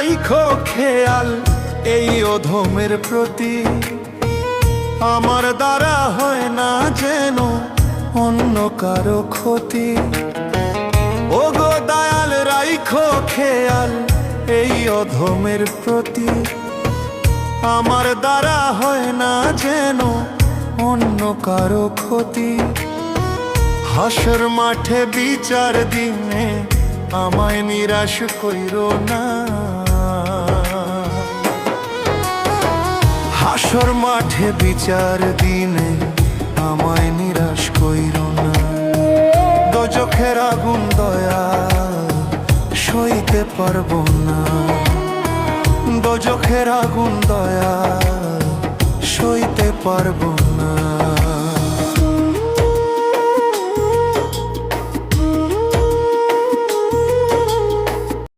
রাইখো খেয়াল এই অধমের প্রতি। আমার দ্বারা হয় না যেন অন্য কারো ক্ষতি। ও গো দয়াল রাইখো খেয়াল এই অধমের প্রতি। আমার দ্বারা হয় না যেন অন্য কারো ক্ষতি। হাসর মাঠে বিচার দিনে আমায় নিরাশ কইরো না। হাসর মাঠে বিচার দিনে আমায় নিরাশ কইরো না। দোজখের আগুন দয়াল সইতে পারবো না। দোজখের আগুন দয়াল সইতে পারবো না।